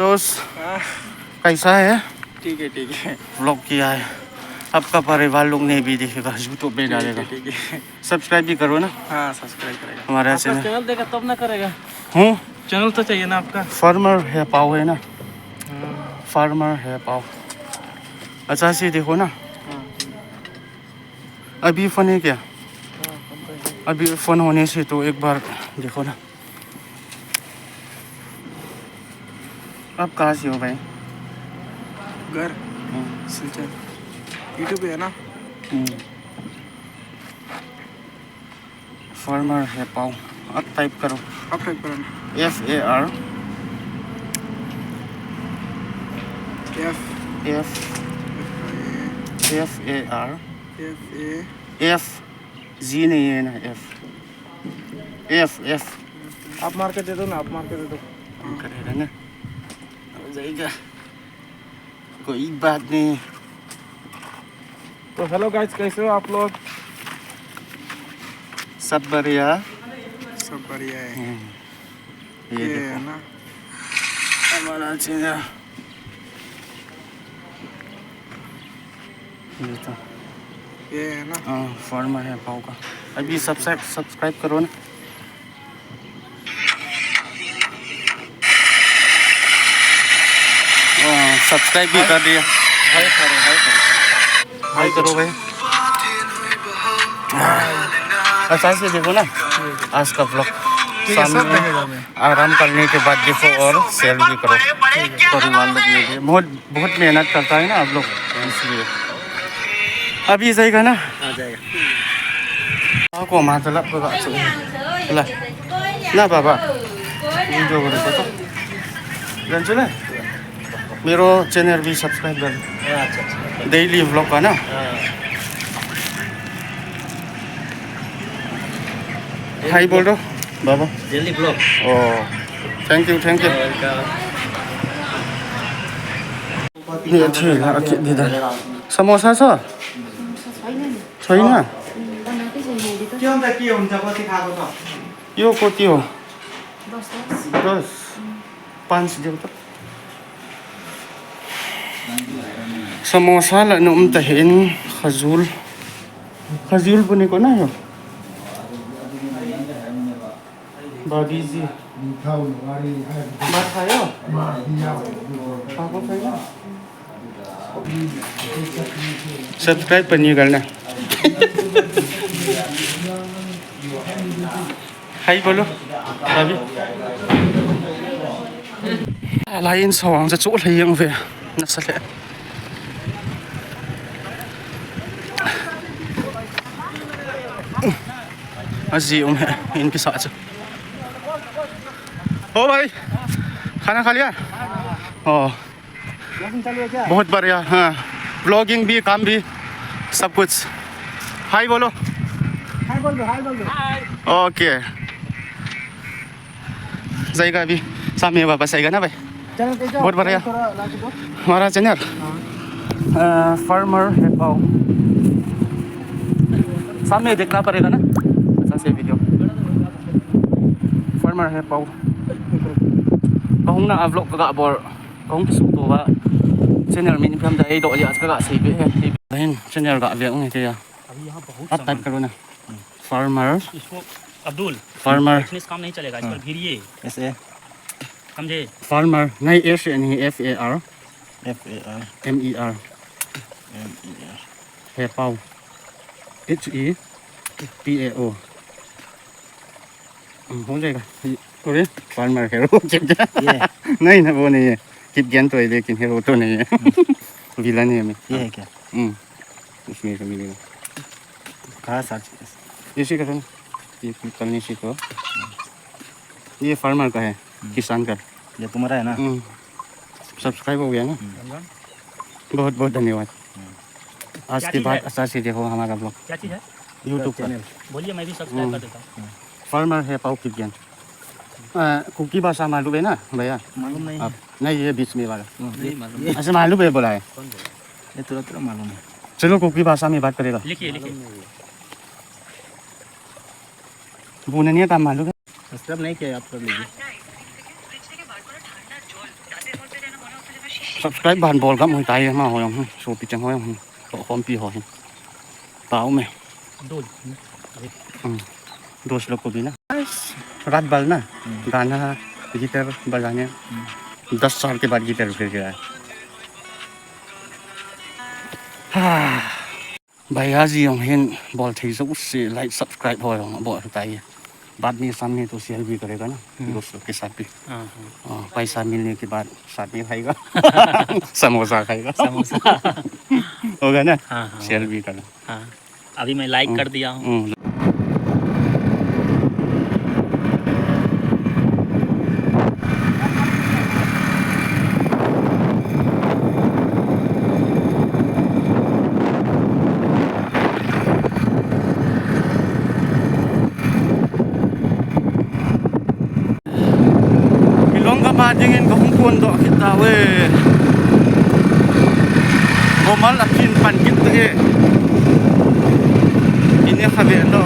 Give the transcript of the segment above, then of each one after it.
दोस्त कैसा है? ठीक है व्लॉग किया है, आपका परिवार लोग ने भी देखेगा, यूट्यूब पे डालेगा। ठीक है। सब्सक्राइब भी करो ना। हाँ सब्सक्राइब करेगा। हमारा आपका चैनल देगा तब ना करेगा। हूँ चैनल तो चाहिए ना आपका। फार्मर है पाव है ना, फार्मर है पाव। अच्छा से देखो ना। अभी फन है क्या? अभी फन होने से तो एक बार देखो ना। आप कहाँ से हो भाई? घर सिलचर। यूट्यूब पे है ना। फार्मर है पाव, आप टाइप करो। आप टाइप करो। FAR F FAR A F जी नहीं है ना, F आप मार के दे दो ना। आप मार के दे दो। करेगा ना, हो जाएगा, कोई बात नहीं। तो हेलो गाइस, कैसे हो आप लोग? सब बढ़िया। सब बढ़िया है। ये है देखो ना। हमारा चैनल, ये तो ये है ना। फार्मर है पाव का। अभी सब्सक्राइब करो ना। सब्सक्राइब भी कर दिया। हाय करो भाई। अच्छा से देखो ना आज का ब्लॉग। सामने आराम करने के बाद देखो और शेयर भी करो परिवार लोग में भी। बहुत मेहनत करता है ना आप लोग, इसलिए अभी जाएगा ना। जाएगा। aku mantap lah ना बाबा वीडियो गरेको त जान्छु ल। मेरो चैनल भी सब्सक्राइब कर, डेली व्लॉग है ना। हाय बोल दो बाबा। Daily blog. Oh thank you samosa छ छैन? यो कति हो? 10 5 देऊ त। समोसा लानु त हेन खजुल बनेको ना यो बाबी जी। भात खायो? खाएको छैन? सब्सक्राइब पनि गर्न। हाय बोलो बाबी। लाइन सवांगจะจุเลยยังเวนักแสดงअजी है इनके साथ। ओ भाई खाना खा लिया? ओ बहुत बढ़िया। हाँ ब्लॉगिंग भी, काम भी, सब कुछ। हाय बोलो। हाय बोल दो। ओके जाएगा अभी सामने वापस आएगा ना भाई। बहुत बढ़िया हमारा चैनल फार्मर है पाव। सामने देखना पड़ेगा ना अच्छा से वीडियो। फार्मर है पाव कहूँ ना आप लोग का बोर कहूँ कि सुतो वा चैनल में निपम दा ए दो या का से भी है लेकिन चैनल का व्यंग है क्या? अभी यहाँ बहुत आप टाइप करो ना फार्मर। इसको अब्दुल फार्मर इसमें काम नहीं चलेगा, इस पर भिड़िए ऐसे समझे। फार्मर नहीं एस नहीं FAR MER है पाव HEPAO हो जाएगा। अरे फार्मर हेरो नहीं ना वो नहीं है। किप ज्ञान तो है लेकिन हेरो तो नहीं है। विलन है हमें। ये है क्या? उसमें से मिलेगा। कहाँ सर्च? इसी का ना ये करने से को ये फार्मर का है, किसान का। ये तुम्हारा है ना। सब्सक्राइब हो गया ना। बहुत बहुत धन्यवाद। आज के बाद अच्छा से देखो हमारा ब्लॉग। क्या चीज़ है? यूट्यूब पर बोलिए, मैं भी सब्सक्राइब कर देता हूँ। फार्मर है पाव किप ज्ञान। कुकी भाषा मालूम है ना भैया? मालूम नहीं आप नहीं ये बीच में वाला नहीं मालूम। ऐसे मालूम है बोला है। ये तुरंत मालूम है। चलो कुकी भाषा में बात करेगा। लिखिए बोलने नहीं काम मालूम है। सब्सक्राइब नहीं किया आप कर लीजिए। subscribe bàn bol gắm hồi tay mà hồi không số bị chẳng hồi không có con pi hồi báo mày Đôi. dos lo ko bina rat bal na गाना गिटार बजाने 10 साल के बाद गिटार फिर गया भैया जी हम हिन बॉल थी सब उससे लाइक सब्सक्राइब हो रहा बहुत बताइए बाद में सामने तो शेयर भी करेगा ना दोस्तों के साथ भी पैसा मिलने के बाद साथ में खाएगा समोसा खाएगा समोसा होगा ना हाँ हाँ शेयर भी करना हाँ अभी मैं लाइक कर दिया हूँ Dingin ko kung kundo kita we gomal akin pan kita ini khabe lo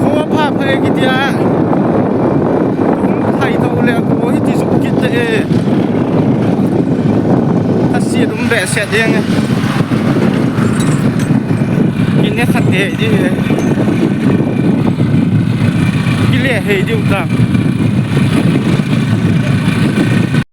kho pa pa kitia thai to le ko hi ti su kita ta si dum be se ding ini khát hệ chứ cái lệ hệ điều ta